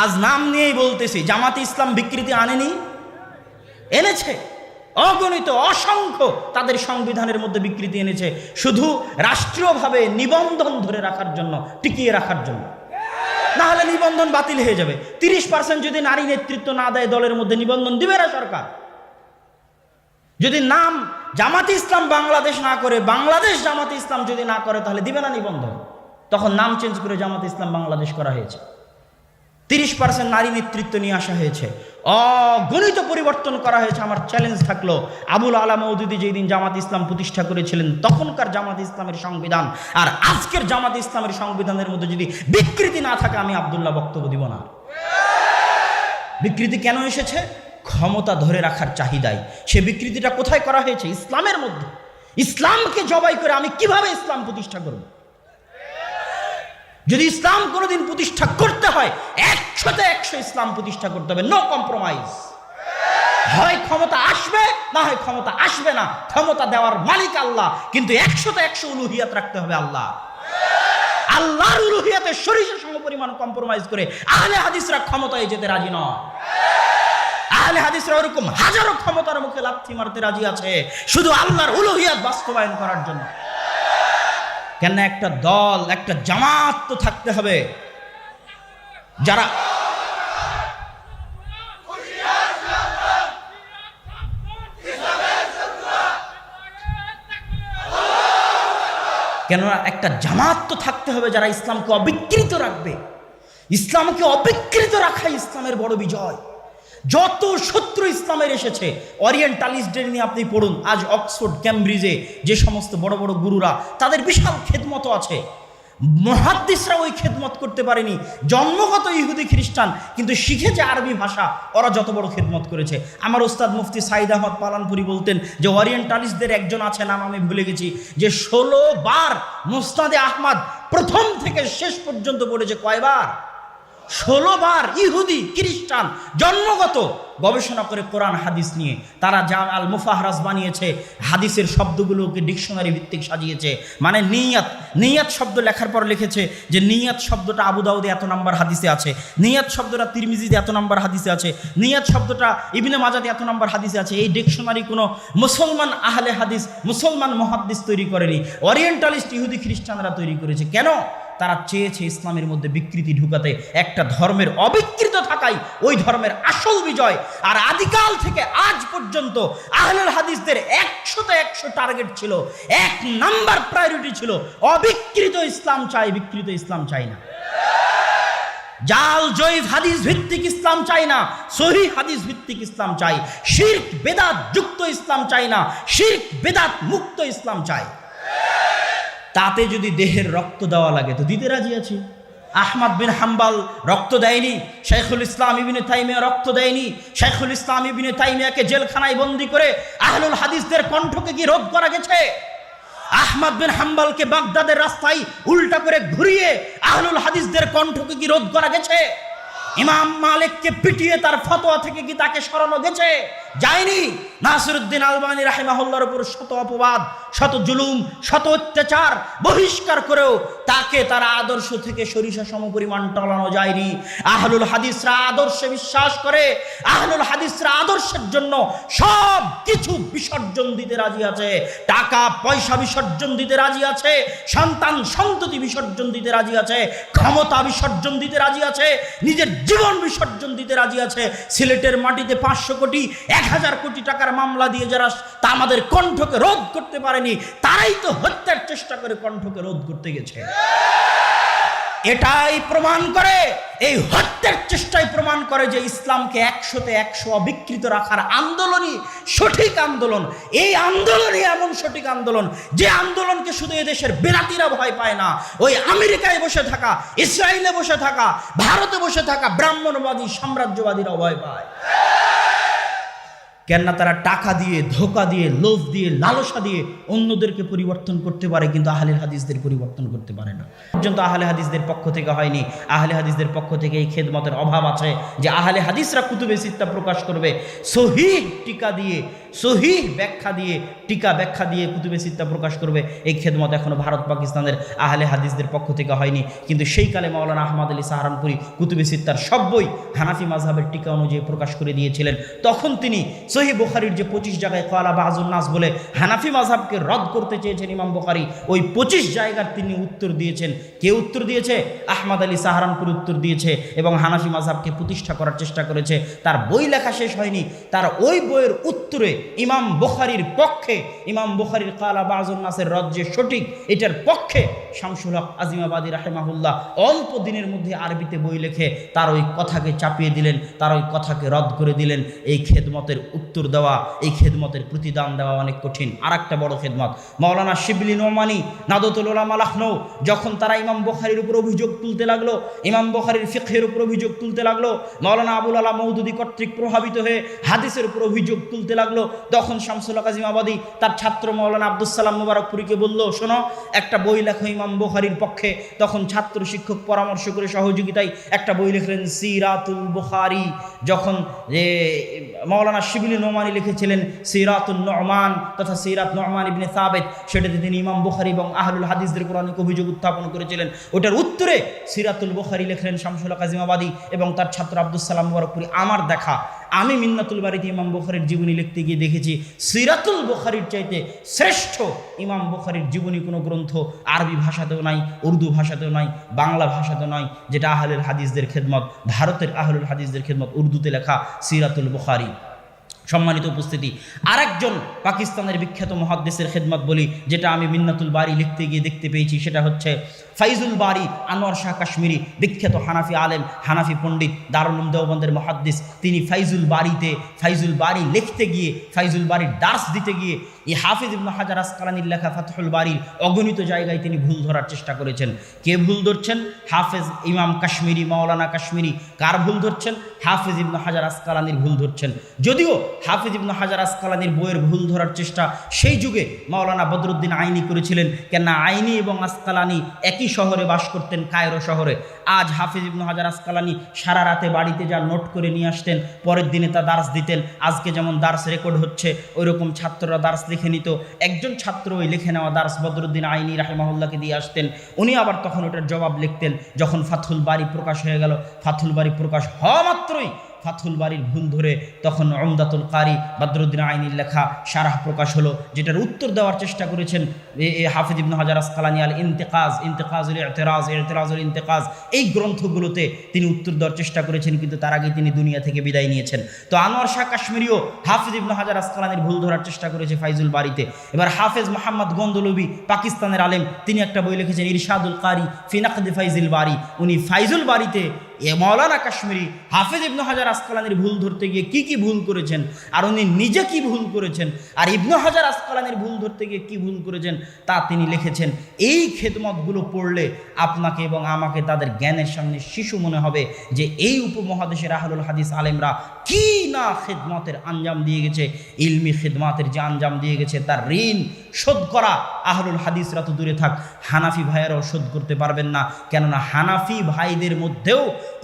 আজ নাম নিয়েই বলতেছি, জামাতে ইসলাম বিকৃতি আনেনি? এনেছে। অগণিত অসংখ্য তাদের সংবিধানের মধ্যে বিকৃতি এনেছে, শুধু রাষ্ট্রীয়ভাবে নিবন্ধন ধরে রাখার জন্য, টিকিয়ে রাখার জন্য। না হলে নিবন্ধন বাতিল হয়ে যাবে। 30% যদি নারী নেতৃত্ব না দেয় দলের মধ্যে, নিবন্ধন দিবে না সরকার। যদি নাম জামাতে ইসলাম বাংলাদেশ না করে, বাংলাদেশ জামাতে ইসলাম যদি না করে, তাহলে দিবে না নিবন্ধন। তখন নাম চেঞ্জ করে জামাতে ইসলাম বাংলাদেশ করা হয়েছে। 30% নারী নেতৃত্ব নিয়ে আসা হয়েছে, অগণিত পরিবর্তন করা হয়েছে। আমার চ্যালেঞ্জ থাকলো, আবুল আলা মওদুদী যেই দিন জামাত ইসলাম প্রতিষ্ঠা করেছিলেন, তখনকার জামাত ইসলামের সংবিধান আর আজকের জামাত ইসলামের সংবিধানের মধ্যে যদি বিকৃতি না থাকে, আমি আব্দুল্লাহ বক্তব্য দিব না। বিকৃতি কেন এসেছে? ক্ষমতা ধরে রাখার চাহিদায়। সে বিকৃতিটা কোথায় করা হয়েছে? ইসলামের মধ্যে। ইসলামকে জবাই করে আমি কিভাবে ইসলাম প্রতিষ্ঠা করব? যদি ইসলাম কোনোদিন প্রতিষ্ঠা করতে হয়, 100% ইসলাম প্রতিষ্ঠা করতে হবে, নো কম্প্রোমাইজ। হয় ক্ষমতা আসবে, না হয় ক্ষমতা আসবে না। ক্ষমতা দেওয়ার মালিক আল্লাহ, কিন্তু 100% উলুহিয়াত রাখতে হবে আল্লাহ। আল্লাহর উলুহিয়াতের সরিষা সমপরিমাণ কম্প্রোমাইজ করে আহলে হাদিসরা ক্ষমতায় যেতে রাজি নয়। আহলে হাদিসরা ওরকম হাজারো ক্ষমতার মুখে লাথি মারতে রাজি আছে, শুধু আল্লাহর উলুহিয়াত বাস্তবায়ন করার জন্য। কেন? একটা দল, একটা জামাত তো থাকতে হবে, যারা কেননা একটা জামাত তো থাকতে হবে যারা ইসলামকে অবিকৃত রাখবে। ইসলামকে অবিকৃত রাখাই ইসলামের বড় বিজয়। যত শত্রু ইসলামের এসেছে, ওরিয়েন্টালিস্টদের নিয়ে আপনি পড়ুন। আজ অক্সফোর্ড, ক্যামব্রিজে যে সমস্ত বড় বড় গুরুরা, তাদের বিশাল খেদমত আছে। মুহাদ্দিসরা ওই খেদমত করতে পারেনি। জন্মগত ইহুদি খ্রিস্টান, কিন্তু শিখেছে আরবি ভাষা, ওরা যত বড় খেদমত করেছে। আমার ওস্তাদ মুফতি সাইদ আহমদ পালানপুরি বলতেন যে ওরিয়েন্টালিস্টদের একজন আছে, নাম আমি ভুলে গেছি, যে 16 বার মুসনাদে আহমদ প্রথম থেকে শেষ পর্যন্ত পড়েছে। কয়বার? 16 বার। ইহুদি খ্রিস্টান জন্মগত, গবেষণা করে কোরআন হাদিস নিয়ে তারা জাম আল মুফাহরাজ বানিয়েছে। হাদিসের শব্দগুলোকে ডিকশনারি ভিত্তিক সাজিয়েছে। মানে নিয়াত, নিয়াত শব্দ লেখার পর লিখেছে যে নিয়াত শব্দটা আবু দাউদে এত নাম্বার হাদিসে আছে, নিয়াত শব্দটা তিরমিজিতে এত নাম্বার হাদিসে আছে, নিয়াত শব্দটা ইবনে মাজাতে এত নাম্বার হাদিসে আছে। এই ডিকশনারি কোনো মুসলমান আহলে হাদিস, মুসলমান মুহাদ্দিস তৈরি করেনি, ওরিয়েন্টালিস্ট ইহুদি খ্রিস্টানরা তৈরি করেছে। কেন? তারা চেয়েছে ইসলামের মধ্যে বিকৃতি ঢুকাতে। একটা ধর্মের অবিকৃত থাকাই ওই ধর্মের আসল বিজয়। আর আদিকাল থেকে আজ পর্যন্ত আহলুল হাদিসদের 100% টার্গেট ছিল, 1 নাম্বার প্রায়োরিটি ছিল, অবিকৃত ইসলাম চাই, বিকৃত ইসলাম চাই না। জাল জয়ীফ হাদিস ভিত্তিক ইসলাম চাই না, সহিহ হাদিস ভিত্তিক ইসলাম চাই। শিরক বেদাত যুক্ত ইসলাম চাই না, শিরক বেদাত মুক্ত ইসলাম চাই। তাতে যদি দেহের রক্ত দেওয়া লাগে তো দিতে রাজি আছি। আহমদ বিন হাম্বল রক্ত দেয়নি, শাইখুল ইসলাম ইবনে তাইমিয়া রক্ত দেয়নি। শাইখুল ইসলাম ইবনে তাইমিয়াকে জেলখানায় বন্দী করে আহলুল হাদিসদের কণ্ঠকে কি রোধ করা গেছে? আহমদ বিন হাম্বলকে বাগদাদের রাস্তায় উল্টা করে ঘুরিয়ে আহলুল হাদিসদের কণ্ঠকে কি রোধ করা গেছে? ইমাম মালিককে পিটিয়ে তার ফতোয়া থেকে কি তাকে সরানো গেছে? যায়নি। নাসিরউদ্দিন আলবানী রাহিমাহুল্লাহর উপর শত অপবাদ, শত জুলুম, শত অত্যাচার, বহিষ্কার করেও তাকে তার আদর্শ থেকে সরিষা সমপরিমাণ টলানো যায়নি। আহলুল হাদিসরা আদর্শে বিশ্বাস করে, আহলুল হাদিসরা আদর্শের জন্য সব কিছু বিসর্জন দিতে রাজি আছে। টাকা পয়সা বিসর্জন দিতে রাজি আছে, সন্তান সন্ততি বিসর্জন দিতে রাজি আছে, ক্ষমতা বিসর্জন দিতে রাজি আছে, নিজের জীবন বিসর্জন দিতে রাজি আছে। সিলেটের মাটিতে 500 কোটি 1000 কোটি টাকার মামলা দিয়ে যারা তা আমাদের কণ্ঠকে রোধ করতে পারেনি, তারাই তো হত্যার চেষ্টা করে কণ্ঠকে রোধ করতে গেছে। এটাই প্রমাণ করে, এই হত্যার চেষ্টাই প্রমাণ করে যে ইসলামকে 100% অবিকৃত রাখার আন্দোলনই সঠিক আন্দোলন। এই আন্দোলনই এমন সঠিক আন্দোলন যে আন্দোলনকে শুধু এদেশের বেলাতিরা ভয় পায় না, ওই আমেরিকায় বসে থাকা, ইসরায়েলে বসে থাকা, ভারতে বসে থাকা ব্রাহ্মণবাদী সাম্রাজ্যবাদীরা ভয় পায়। কেননা তারা টাকা দিয়ে, ধোঁকা দিয়ে, লোভ দিয়ে, লালসা দিয়ে অন্যদেরকে পরিবর্তন করতে পারে, কিন্তু আহলে হাদিসদের পরিবর্তন করতে পারে না। পর্যন্ত আহলে হাদিসদের পক্ষ থেকে হয়নি। আহলে হাদিসদের পক্ষ থেকে এই খেদমতের অভাব আছে যে আহলে হাদিসরা কুতুবে সিত্তা প্রকাশ করবে, সহিহ টিকা দিয়ে, সহিহ ব্যাখ্যা দিয়ে, টিকা ব্যাখ্যা দিয়ে কুতুবে সিত্তা প্রকাশ করবে, এই খেদমত এখনও ভারত পাকিস্তানের আহলে হাদিসদের পক্ষ থেকে হয়নি। কিন্তু সেই কালে মাওলানা আহমদ আলী সাহারানপুরি কুতুবে সিত্তার সব বই হানাফি মাযহাবের টিকা অনুযায়ী প্রকাশ করে দিয়েছিলেন। তখন তিনি সহিহ বুখারীর যে 25 জায়গায় ক্বালা বাযুন নাস বলে হানাফি মাযহাবকে রদ করতে চেয়েছেন ইমাম বুখারী, ওই 25 জায়গার তিনি উত্তর দিয়েছেন। কে উত্তর দিয়েছে? আহমদ আলী সাহারানপুরি উত্তর দিয়েছে এবং হানাফি মাযহাবকে প্রতিষ্ঠা করার চেষ্টা করেছে। তার বই লেখা শেষ হয়নি, তার ওই বইয়ের উত্তরে ইমাম বুখারীর পক্ষে, ইমাম বুখারীর ক্বালা বাযুন নাসের রদ যে সঠিক, এটার পক্ষে শামসুল হক আজিমাবাদী রাহিমাহুল্লাহ অল্প দিনের মধ্যে আরবিতে বই লিখে তার ওই কথাকে চাপিয়ে দিলেন, তার ওই কথাকে রদ করে দিলেন। এই খেদমতের উত্তর দেওয়া, এই খেদমতের প্রতিদান দেওয়া অনেক কঠিন। আর একটা বড় খেদমত, মাওলানা শিবলি নোমানি, নাদতুল উলামা লখনৌ, যখন তারা ইমাম বুখারীর উপর অভিযোগ তুলতে লাগলো, ইমাম বুখারীর ফিকহের উপর অভিযোগ তুলতে লাগলো, মাওলানা আবুল আলা মওদুদী কর্তৃক প্রভাবিত হয়ে হাদিসের উপর অভিযোগ তুলতে লাগলো, তখন শামসুল হক আজিমাবাদী তার ছাত্র মাওলানা আব্দুস সালাম মুবারকপুরীকে বলল, শোনো, একটা বই লেখো ইমাম বুখারীর পক্ষে। তখন ছাত্র শিক্ষক পরামর্শ করে সহযোগিতায় একটা বই লিখলেন সিরাতুল বুখারী। যখন মাওলানা শিবলি নোমানি লিখেছিলেন সিরাতুন নুমান তথা সিরাত নুমান ইবনে সাবিত, সেটাতে তিনি ইমাম বুখারী এবং আহলুল হাদিসদের উপর অনেক অভিযোগ উত্থাপন করেছিলেন। ওটার উত্তরে সিরাতুল বুখারী লিখলেন শামসুল হক আজিমাবাদী এবং তার ছাত্র আব্দুস সালাম মুবারকপুরী। আমার দেখা, আমি মিন্নাতুল বারীতে ইমাম বুখারীর জীবনী লিখতে গিয়ে দেখেছি সিরাতুল বুখারীর চাইতে শ্রেষ্ঠ ইমাম বুখারীর জীবনী কোনো গ্রন্থ আরবি ভাষাতেও নাই, উর্দু ভাষাতেও নাই, বাংলা ভাষাতেও নাই, যেটা আহলুল হাদিসদের খেদমত, ভারতের আহলুল হাদিসদের খেদমত, উর্দুতে লেখা সিরাতুল বুখারী। সম্মানিত উপস্থিতি, আরেকজন পাকিস্তানের বিখ্যাত মুহাদ্দিসের খেদমত বলি, যেটা আমি মিন্নাতুল বারী লিখতে গিয়ে দেখতে পেয়েছি, সেটা হচ্ছে ফাইজুল বারী আনোয়ার শাহ কাশ্মীরি, বিখ্যাত হানাফি আলেম, হানাফি পণ্ডিত, দারুল উলুম দেওবন্দের মুহাদ্দিস। তিনি ফাইজুল বারী লিখতে গিয়ে, ফাইজুল বারীর দার্স দিতে গিয়ে এই হাফিজ ইবনে হাজার আসকালানির লেখা ফাতহুল বারীর অগণিত জায়গায় তিনি ভুল ধরার চেষ্টা করেছেন। কে ভুল ধরছেন? হাফেজ ইমাম কাশ্মীরি, মাওলানা কাশ্মীরি। কার ভুল ধরছেন? হাফিজ ইবনে হাজার আসকালানির ভুল ধরছেন। যদিও হাফিজ ইবনে হাজার আসকালানির বইয়ের ভুল ধরার চেষ্টা সেই যুগে মাওলানা বদরুদ্দিন আইনি করেছিলেন, কেননা আইনি এবং আসকালানি একই শহরে বাস করতেন, কায়রো শহরে। আজ হাফিজ ইবনে হাজার আসকালানি সারা রাতে বাড়িতে যা নোট করে নিয়ে আসতেন, পরের দিনে তা দার্স দিতেন। আজকে যেমন দার্স রেকর্ড হচ্ছে, ওই রকম ছাত্ররা দার্স লিখে নিত। একজন ছাত্র ওই লিখে নেওয়া দার্স বদরুদ্দিন আইনি রাহিমাহুল্লাহকে দিয়ে আসতেন, উনি আবার তখন ওটার জবাব লিখতেন। যখন ফাতহুল বারী প্রকাশ হয়ে গেল, ফাতহুল বারী প্রকাশ হওয়া মাত্রই ফাতহুল বারীর ভুল ধরে তখন উমদাতুল কারি বদরুদ্দিন আইনির লেখা শারাহ প্রকাশ হলো, যেটার উত্তর দেওয়ার চেষ্টা করেছেন হাফিজ ইবনে হাজার আসকালানি। আল ইন্তেকাজুল ইতিরাজুল ইন্তেকাজ, এই গ্রন্থগুলোতে তিনি উত্তর দেওয়ার চেষ্টা করেছেন, কিন্তু তার আগে তিনি দুনিয়া থেকে বিদায় নিয়েছেন। তো আনোয়ার শাহ কাশ্মীরিও হাফিজ ইবনে হাজার আসকালানির ভুল ধরার চেষ্টা করেছে ফাইজুল বারীতে। এবার হাফেজ মোহাম্মদ গন্দলবি, পাকিস্তানের আলেম, তিনি একটা বই লিখেছেন ইরশাদুল কারি ফি নাকদ ফাইজুল বারী। উনি ফাইজুল বারীতে মাওলানা কাশ্মীরি হাফেজ ইবনে হাজার আসকালানির ভুল ধরতে গিয়ে কি ভুল করেছেন, আর উনি নিজে কি ভুল করেছেন, আর ইবনে হাজার আসকালানির ভুল ধরতে গিয়ে কি ভুল করেছেন তা তিনি লিখেছেন। এই খেদমতগুলো পড়লে আপনাকে এবং আমাকে তাদের জ্ঞানের সামনে শিশু মনে হবে যে এই উপমহাদেশের আহলুল হাদিস আলেমরা কি না খেদমতের আঞ্জাম দিয়ে গেছে, ইলমি খেদমতের যে আঞ্জাম দিয়ে গেছে তার ঋণ শোধ করা আহলুল হাদিসরা তো দূরে থাক, হানাফি ভাইয়েরাও শোধ করতে পারবেন না। কেননা হানাফি ভাইদের মধ্যেও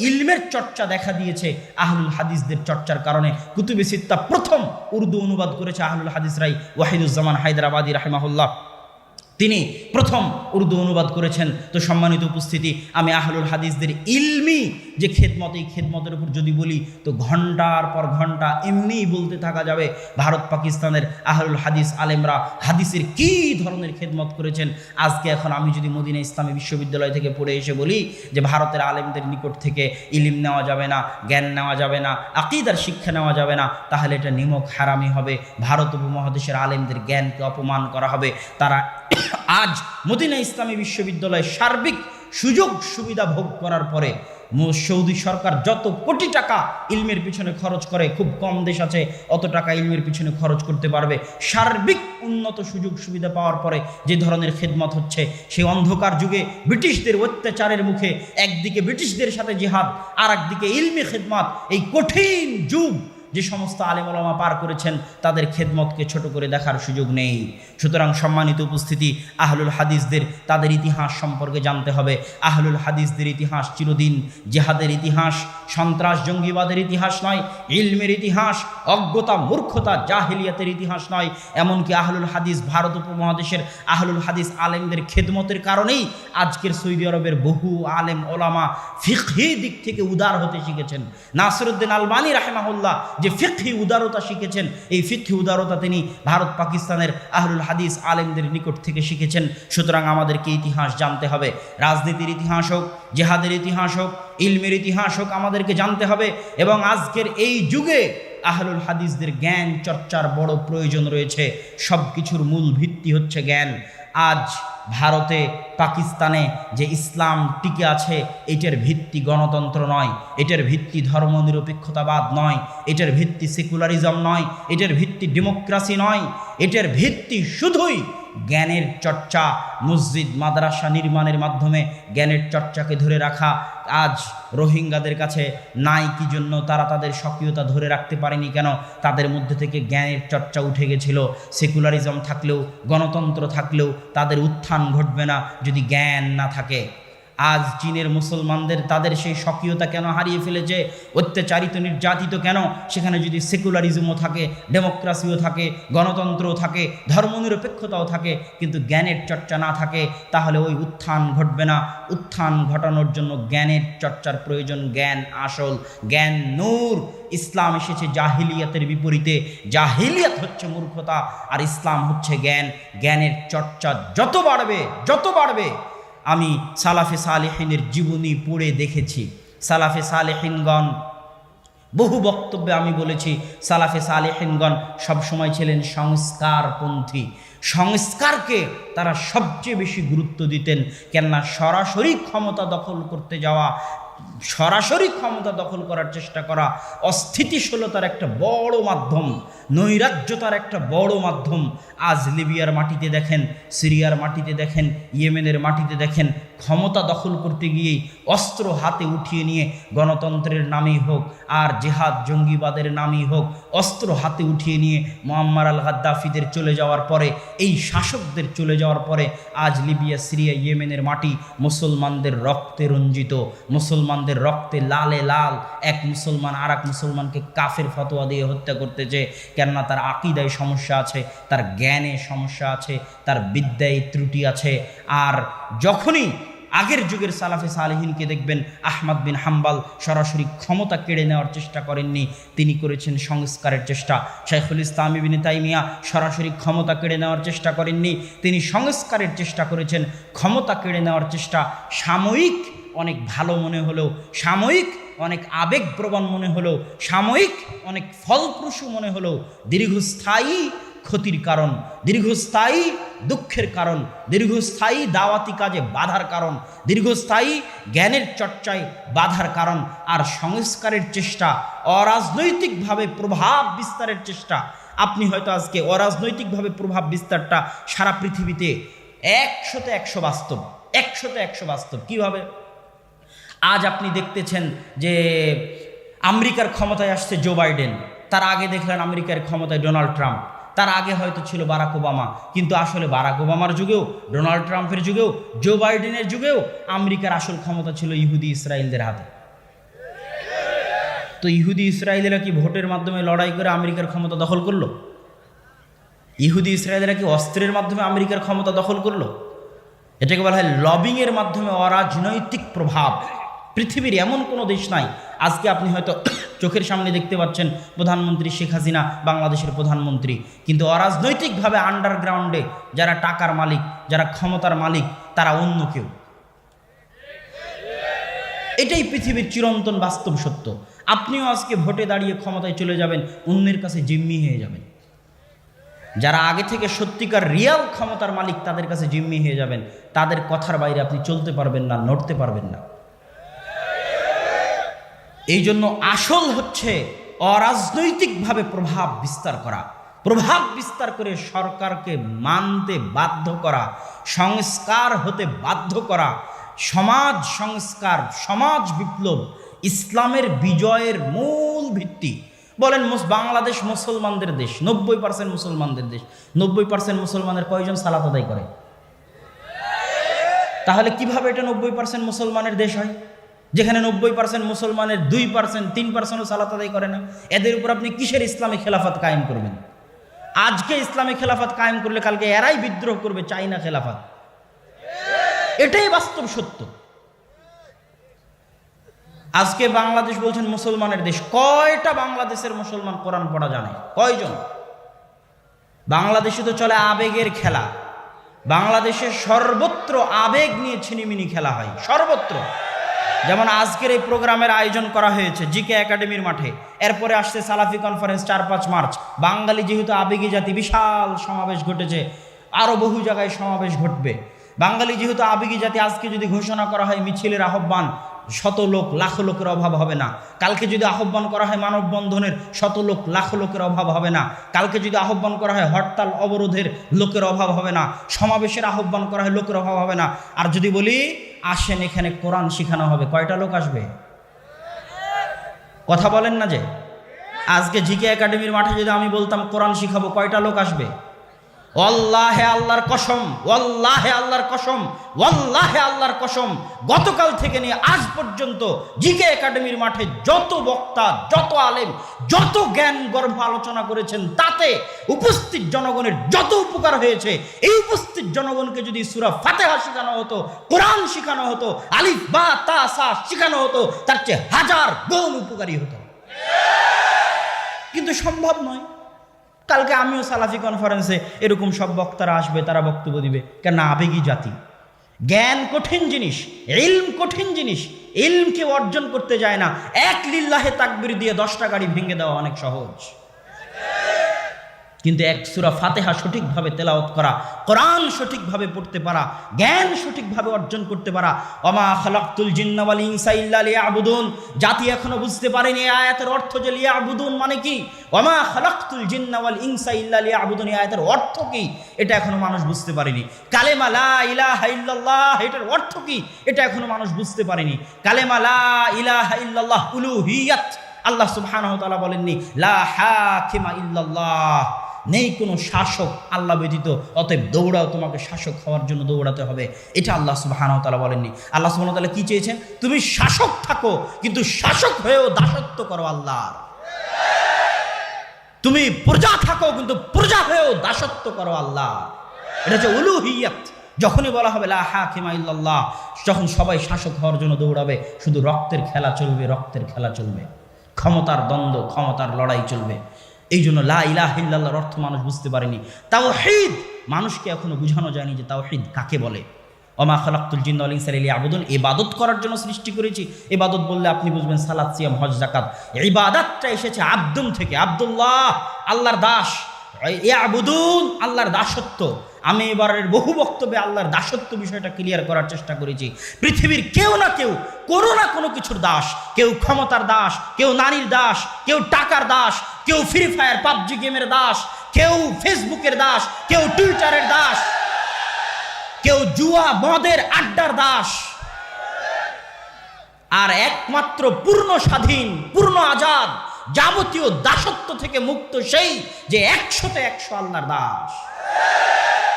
ইলমের চর্চা দেখা দিয়েছে আহলুল হাদিসদের চর্চার কারণে। কুতুবে সিত্তা প্রথম উর্দু অনুবাদ করেছে আহলুল হাদিসরাই। ওয়াহিদুজ্জামান হায়দরাবাদী রাহিমাহুল্লাহ তিনি প্রথম উর্দু অনুবাদ করেছেন। তো সম্মানিত উপস্থিতি, আমি আহলুল হাদিসদের ইলমি যে খেদমত, এই খেদমতের উপর যদি বলি তো ঘন্টার পর ঘন্টা এমনিই বলতে থাকা যাবে। ভারত পাকিস্তানের আহলুল হাদিস আলেমরা হাদিসের কী ধরনের খেদমত করেছেন। আজকে এখন আমি যদি মদিনা ইসলামী বিশ্ববিদ্যালয় থেকে পড়ে এসে বলি যে ভারতের আলেমদের নিকট থেকে ইলিম নেওয়া যাবে না, জ্ঞান নেওয়া যাবে না, আকিদার শিক্ষা নেওয়া যাবে না, তাহলে এটা নিমক হারামি হবে। ভারত উপমহাদেশের আলেমদের জ্ঞানকে অপমান করা হবে। তারা আজ মদিনা ইসলামী বিশ্ববিদ্যালয়ে সার্বিক সুযোগ সুবিধা ভোগ করার পরে সৌদি সরকার যত কোটি টাকা ইলমের পিছনে খরচ করে, খুব কম দেশ আছে অত টাকা ইলমের পিছনে খরচ করতে পারবে। সার্বিক উন্নত সুযোগ সুবিধা পাওয়ার পরে যে ধরনের খেদমত হচ্ছে, সেই অন্ধকার যুগে ব্রিটিশদের অত্যাচারের মুখে একদিকে ব্রিটিশদের সাথে জিহাদ, আর একদিকে ইলমি খেদমত, এই কঠিন যুগ যে সমস্ত আলেম ওলামা পার করেছেন তাদের খেদমতকে ছোট করে দেখার সুযোগ নেই। সুতরাং সম্মানিত উপস্থিতি, আহলুল হাদিসদের তাদের ইতিহাস সম্পর্কে জানতে হবে। আহলুল হাদিসদের ইতিহাস চিরদিন, জিহাদের ইতিহাস সন্ত্রাস জঙ্গিবাদের ইতিহাস নয়, ইলমের ইতিহাস, অজ্ঞতা মূর্খতা জাহিলিয়াতের ইতিহাস নয়। এমনকি আহলুল হাদিস, ভারত উপমহাদেশের আহলুল হাদিস আলেমদের খেদমতের কারণেই আজকের সৌদি আরবের বহু আলেম ওলামা ফিকহি দিক থেকে উদার হতে শিখেছেন। নাসিরউদ্দিন আলবানী রাহিমাহুল্লাহ যে ফিকহি উদারতা শিখেছেন, এই ফিকহি উদারতা তিনি ভারত পাকিস্তানের আহলুল হাদিস আলেমদের নিকট থেকে শিখেছেন। সুতরাং আমাদেরকে ইতিহাস জানতে হবে, রাজনীতির ইতিহাস হোক, জেহাদের ইতিহাস হোক, ইলমের ইতিহাস হোক, আমাদেরকে জানতে হবে। এবং আজকের এই যুগে আহলুল হাদিসদের জ্ঞান চর্চার বড় প্রয়োজন রয়েছে। সব কিছুর মূল ভিত্তি হচ্ছে জ্ঞান। আজ ভারতে, পাকিস্তানে যে ইসলাম টিকে আছে, এটার ভিত্তি গণতন্ত্র নয়, এটার ভিত্তি ধর্মনিরপেক্ষতাবাদ নয়, এটার ভিত্তি সেকুলারিজম নয়, এটার ভিত্তি ডেমোক্রেসি নয়, এটার ভিত্তি শুধুই জ্ঞানের চর্চা, মসজিদ মাদ্রাসা নির্মাণের মাধ্যমে জ্ঞানের চর্চাকে ধরে রাখা। আজ রোহিঙ্গাদের কাছে নাই কি জন্য তারা তাদের স্বকীয়তা ধরে রাখতে পারেনি কেন? তাদের মধ্যে থেকে জ্ঞানের চর্চা উঠে গেছিল। সেকুলারিজম থাকলেও, গণতন্ত্র থাকলেও তাদের উত্থান ঘটবে না যদি জ্ঞান না থাকে। আজ চীনের মুসলমানদের তাদের সেই স্বকীয়তা কেন হারিয়ে ফেলেছে? অত্যাচারিত নির্যাতিত কেন? সেখানে যদি সেকুলারিজমও থাকে, ডেমোক্রেসিও থাকে, গণতন্ত্রও থাকে, ধর্মনিরপেক্ষতাও থাকে, কিন্তু জ্ঞানের চর্চা না থাকে, তাহলে ওই উত্থান ঘটবে না। উত্থান ঘটানোর জন্য জ্ঞানের চর্চার প্রয়োজন। জ্ঞান আসল, জ্ঞান নূর। ইসলাম এসেছে জাহিলিয়াতের বিপরীতে। জাহিলিয়াত হচ্ছে মূর্খতা, আর ইসলাম হচ্ছে জ্ঞান। জ্ঞানের চর্চা যত বাড়বে, আমি সালাফে সালেহিনের জীবনী পড়ে দেখেছি। সালাফে সালেহিনগণ, বহু বক্তব্যে আমি বলেছি, সালাফে সালেহিনগণ সবসময় ছিলেন সংস্কারপন্থী। সংস্কারকে তারা সবচেয়ে বেশি গুরুত্ব দিতেন। কেননা সরাসরি ক্ষমতা দখল করার চেষ্টা করা অস্থিতিশীলতার একটা বড় মাধ্যম, নৈরাজ্যতার একটা বড় মাধ্যম। আজ লিবিয়ার মাটিতে দেখেন, সিরিয়ার মাটিতে দেখেন, ইয়েমেনের মাটিতে দেখেন, ক্ষমতা দখল করতে গিয়েই অস্ত্র হাতে উঠিয়ে নিয়ে গণতন্ত্রের নামেই হোক আর জেহাদ জঙ্গিবাদের নামেই হোক, অস্ত্র হাতে উঠিয়ে নিয়ে মুআম্মার আল গাদ্দাফিদের চলে যাওয়ার পরে, এই শাসকদের চলে যাওয়ার পরে আজ লিবিয়া, সিরিয়া, ইয়েমেনের মাটি মুসলমানদের রক্তে রঞ্জিত। মুসলমানদের রক্তে লালে লাল। এক মুসলমান আর এক মুসলমানকে কাফের ফতোয়া দিয়ে হত্যা করতেছে। কেননা তার আকীদায় সমস্যা আছে, তার জ্ঞানে সমস্যা আছে, তার বিদ্যায় ত্রুটি আছে। আর যখনই আগের যুগের সালাফে সালেহিনকে দেখবেন, আহমদ বিন হাম্বল সরাসরি ক্ষমতা কেড়ে নেওয়ার চেষ্টা করেননি, তিনি করেছেন সংস্কারের চেষ্টা। শাইখুল ইসলাম ইবনে তাইমিয়া সরাসরি ক্ষমতা কেড়ে নেওয়ার চেষ্টা করেননি, তিনি সংস্কারের চেষ্টা করেছেন। ক্ষমতা কেড়ে নেওয়ার চেষ্টা সাময়িক অনেক ভালো মনে হলেও, সাময়িক অনেক আবেগপ্রবণ মনে হলেও, সাময়িক অনেক ফলপ্রসূ মনে হলেও, দীর্ঘস্থায়ী ক্ষতির কারণ, দীর্ঘস্থায়ী দুঃখের কারণ, দীর্ঘস্থায়ী দাওয়াতি কাজে বাধার কারণ, দীর্ঘস্থায়ী জ্ঞানের চর্চায় বাধার কারণ। আর সংস্কারের চেষ্টা, অরাজনৈতিকভাবে প্রভাব বিস্তারের চেষ্টা, আপনি হয়তো আজকে অরাজনৈতিকভাবে প্রভাব বিস্তারটা সারা পৃথিবীতে 100-তে 100 বাস্তব, 100-তে 100 বাস্তব। কীভাবে? আজ আপনি দেখতেছেন যে আমেরিকার ক্ষমতায় আসছে জো বাইডেন, তার আগে দেখলেন আমেরিকার ক্ষমতায় ডোনাল্ড ট্রাম্প, তার আগে হয়তো ছিল বারাক ওবামা। কিন্তু আসলে বারাক ওবামার যুগেও, ডোনাল্ড ট্রাম্পের যুগেও, জো বাইডেনের যুগেও আমেরিকার আসল ক্ষমতা ছিল ইহুদি ইসরায়েলদের হাতে। তো ইহুদি ইসরায়েলেরা কি ভোটের মাধ্যমে লড়াই করে আমেরিকার ক্ষমতা দখল করলো? ইহুদি ইসরায়েলেরা কি অস্ত্রের মাধ্যমে আমেরিকার ক্ষমতা দখল করলো? এটাকে বলা হয় লবিংয়ের মাধ্যমে অরাজনৈতিক প্রভাব। পৃথিবীর এমন কোনো দেশ নাই, আজকে আপনি হয়তো চোখের সামনে দেখতে পাচ্ছেন প্রধানমন্ত্রী শেখ হাসিনা বাংলাদেশের প্রধানমন্ত্রী, কিন্তু অরাজনৈতিকভাবে আন্ডারগ্রাউন্ডে যারা টাকার মালিক, যারা ক্ষমতার মালিক, তারা অন্য কেউ। এটাই পৃথিবীর চিরন্তন বাস্তব সত্য। আপনিও আজকে ভোটে দাঁড়িয়ে ক্ষমতায় চলে যাবেন, অন্যের কাছে জিম্মি হয়ে যাবেন। যারা আগে থেকে সত্যিকার রিয়াল ক্ষমতার মালিক, তাদের কাছে জিম্মি হয়ে যাবেন। তাদের কথার বাইরে আপনি চলতে পারবেন না, নড়তে পারবেন না। এই জন্য আসল হচ্ছে অরাজনৈতিকভাবে প্রভাব বিস্তার করা, প্রভাব বিস্তার করে সরকারকে মানতে বাধ্য করা, সংস্কার হতে বাধ্য করা। সমাজ সংস্কার, সমাজ বিপ্লব ইসলামের বিজয়ের মূল ভিত্তি। বলেন বাংলাদেশ মুসলমানদের দেশ, 90% মুসলমানদের দেশ। 90% মুসলমানের কয়জন সালাত আদায় করে? তাহলে কিভাবে এটা 90% মুসলমানের দেশ হয়? যেখানে 90% মুসলমানের 2% 3%ও সালাত আদায় করে না, এদের উপর আপনি কিসের ইসলামী খেলাফত কায়েম করবেন? আজকে ইসলামী খেলাফত কায়েম করলে কালকে এরাই বিদ্রোহ করবে, চাই না খেলাফত। এটাই বাস্তব সত্য। আজকে বাংলাদেশ বলছেন মুসলমানের দেশ, কয়টা বাংলাদেশের মুসলমান কোরআন পড়া জানে? কয়জন? বাংলাদেশে তো চলে আবেগের খেলা। বাংলাদেশে সর্বত্র আবেগ নিয়ে ছিনিমিনি খেলা হয়, সর্বত্র। যেমন আজকের এই প্রোগ্রামের আয়োজন করা হয়েছে জিকে একাডেমির মাঠে, এরপরে আসছে সালাফি কনফারেন্স 4-5 মার্চ। বাঙালি যেহেতু আবেগী জাতি, বিশাল সমাবেশ ঘটেছে, আরও বহু জায়গায় সমাবেশ ঘটবে। বাঙালি যেহেতু আবেগী জাতি, আজকে যদি ঘোষণা করা হয় মিছিলের আহ্বান, শত লোক লাখ লোকের অভাব হবে না। কালকে যদি আহ্বান করা হয় মানববন্ধনের, শত লোক লাখ লোকের অভাব হবে না। কালকে যদি আহ্বান করা হয় হরতাল অবরোধের, লোকের অভাব হবে না। সমাবেশের আহ্বান করা হয়, লোকের অভাব হবে না। আর যদি বলি আসেন এখানে কোরআন শিখানো হবে, কয়টা লোক আসবে? কথা বলেন না যে। আজকে জিকে একাডেমির মাঠে যদি আমি বলতাম কোরআন শিখাবো, কয়টা লোক আসবে? ওয়াল্লাহে আল্লাহর কসম, ওয়াল্লাহে আল্লাহর কসম, ওয়াল্লাহে আল্লাহর কসম, গতকাল থেকে নিয়ে আজ পর্যন্ত জিকে একাডেমির মাঠে যত বক্তা, যত আলেম, যত জ্ঞান গর্ভ আলোচনা করেছেন, তাতে উপস্থিত জনগণের যত উপকার হয়েছে, এই উপস্থিত জনগণকে যদি সূরা ফাতিহা শেখানো হতো, কোরআন শেখানো হতো, আলিফ বা তা সা শেখানো হতো, তার চেয়ে হাজার গুণ উপকারী হতো। কিন্তু সম্ভব নয়। কালকে আমিও সালাফি কনফারেন্সে এরকম সব বক্তারা আসবে, তারা বক্তব্য দিবে, কেন? আবেগী জাতি। জ্ঞান কঠিন জিনিস, ইলম কঠিন জিনিস। ইলমকে অর্জন করতে যায় না, এক লিল্লাহে তাকবীর দিয়ে 10টা গাড়ি ভেঙে দেওয়া অনেক সহজ। কিন্তু এক সূরা ফাতিহা সঠিকভাবে তেলাওয়াত করা, কোরআন সঠিকভাবে পড়তে পারা, জ্ঞান সঠিকভাবে অর্জন করতে পারা। ওমা খালাকতুল জিন্না ওয়াল ইনসা ইল্লা লিয়াবুদুন। জাতি এখনো বুঝতে পারেনি এই আয়াতের অর্থ, যে লিয়াবুদুন মানে কি। ওমা খালাকতুল জিন্না ওয়াল ইনসা ইল্লা লিয়াবুদুন, এই আয়াতের অর্থ কি, এটা এখনো মানুষ বুঝতে পারেনি। কালেমা লা ইলাহা ইল্লাল্লাহ, এটার অর্থ কি, এটা এখনো মানুষ বুঝতে পারেনি। কালেমা লা ইলাহা ইল্লাল্লাহ উলুহিয়াত, আল্লাহ সুবহানাহু ওয়া তাআলা বলেননি লা হাকিমা ইল্লাল্লাহ, নেই কোনো শাসক আল্লাহ ব্যতীত, অতএব দৌড়াও, তোমাকে শাসক হওয়ার জন্য দৌড়াতে হবে, এটা আল্লাহ সুবহানাহু ওয়া তাআলা বলেননি। আল্লাহ সুবহানাহু ওয়া তাআলা কি চেয়েছেন? তুমি শাসক থাকো, কিন্তু শাসক হয়েও দাসত্ব করো আল্লাহর। তুমি প্রজা থাকো, কিন্তু প্রজা হয়েও দাসত্ব করো আল্লাহ। এটা হচ্ছে উলুহিয়াত। যখনই বলা হবে লা হাকিমা ইল্লাল্লাহ, যখন সবাই শাসক হওয়ার জন্য দৌড়াবে, শুধু রক্তের খেলা চলবে, রক্তের খেলা চলবে, ক্ষমতার দ্বন্দ্ব, ক্ষমতার লড়াই চলবে। এই জন্য লা ইলাহা ইল্লাল্লাহর অর্থ মানুষ বুঝতে পারেনি। তাওহীদ মানুষকে এখনো বোঝানো যায়নি যে তাওহীদ কাকে বলে। ওমা খালাকতুল জিন্না ওয়াল ইনসা ইল্লা লিয়াবুদুন, ইবাদত করার জন্য সৃষ্টি করেছি। ইবাদত বললে আপনি বুঝবেন সালাত, সিয়াম, হজ, যাকাত। ইবাদতটা এসেছে আব্দুন থেকে, আব্দুল্লাহ, আল্লাহর দাস। ইয়াবুদুন, আল্লাহর দাসত্ব। আমি এবারের বহু বক্তব্যে আল্লাহর দাসত্ব বিষয়টা ক্লিয়ার করার চেষ্টা করেছি। পৃথিবীর কেউ না কেউ কোনো না কোনো কিছুর দাস। কেউ ক্ষমতার দাস, কেউ নারীর দাস, কেউ টাকার দাস, কেউ ফ্রি ফায়ার পাবজি গেমের দাস, কেউ ফেসবুকের দাস, কেউ টুইটারের দাস, কেউ জুয়া মদের আড্ডার দাস। আর একমাত্র পূর্ণ স্বাধীন, পূর্ণ আজাদ, যাবতীয় দাসত্ব থেকে মুক্ত সেই যে 100তে 100 আল্লাহর দাস।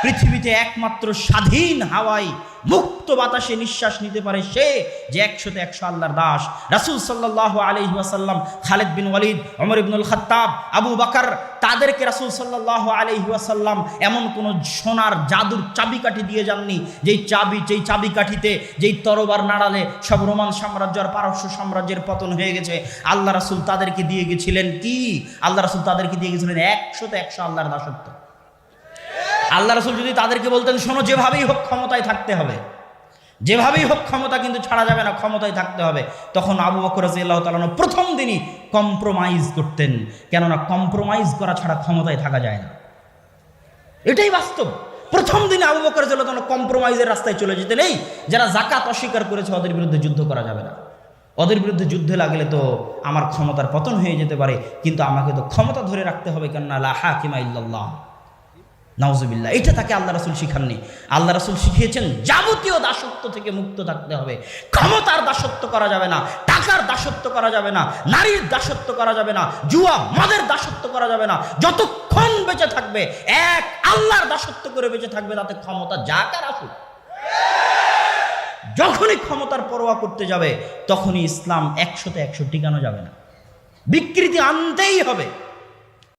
পৃথিবীতে একমাত্র স্বাধীন হাওয়ায় মুক্ত বাতাসে নিঃশ্বাস নিতে পারে সে যে 100তে 100 আল্লাহর দাস। রাসূল সাল্লাল্লাহু আলাইহি ওয়াসাল্লাম, খালিদ বিন ওয়ালিদ, ওমর ইবনুল খাত্তাব, আবু বকর, তাদেরকে রাসূল সাল্লাল্লাহু আলাইহি ওয়াসাল্লাম এমন কোন সোনার জাদুর চাবিকাঠি দিয়ে যাননি যেই চাবিকাঠিতে যেই তরবার নাড়ালে সব রোমান সাম্রাজ্য আর পারস্য সাম্রাজ্যের পতন হয়ে গেছে। আল্লাহ রাসূল তাদেরকে দিয়ে গেছিলেন কি? আল্লাহ রাসূল তাদেরকে দিয়ে গেছিলেন 100তে 100 আল্লাহর দাসত্ব। আল্লাহ রাসূল যদি তাদেরকে বলতেন শোনো, যেভাবেই হোক ক্ষমতায় থাকতে হবে, যেভাবেই হোক ক্ষমতা কিন্তু ছাড়া যাবে না, ক্ষমতায় থাকতে হবে, তখন আবু বকর রাদিয়াল্লাহু তাআলা প্রথম দিনই কম্প্রোমাইজ করতেন। কেননা কম্প্রোমাইজ করা ছাড়া ক্ষমতায় থাকা যায় না, এটাই বাস্তব। প্রথম দিনে আবু বকর রাদিয়াল্লাহু তাআলা কম্প্রোমাইজের রাস্তায় চলে যেতেন। এই যারা যাকাত অস্বীকার করেছে ওদের বিরুদ্ধে যুদ্ধ করা যাবে না, ওদের বিরুদ্ধে যুদ্ধে লাগলে তো আমার ক্ষমতার পতন হয়ে যেতে পারে, কিন্তু আমাকে তো ক্ষমতা ধরে রাখতে হবে, কেননা লা হাকিমা ইল্লাল্লাহ। নাউজুবিল্লাহ, এটা তাকে আল্লাহ রাসূল শিখাননি। আল্লাহ রাসূল শিখিয়েছেন যাবতীয় দাসত্ব থেকে মুক্ত থাকতে হবে। ক্ষমতার দাসত্ব করা যাবে না, টাকার দাসত্ব করা যাবে না, নারীর দাসত্ব করা যাবে না, জুয়া মদের দাসত্ব করা যাবে না। যতক্ষণ বেঁচে থাকবে এক আল্লাহর দাসত্ব করে বেঁচে থাকবে, তাতে ক্ষমতা যাক আর আসুক। যখনই ক্ষমতার পরোয়া করতে যাবে তখনই ইসলাম 100-তে 100 টিকানো যাবে না, বিকৃতি আনতেই হবে।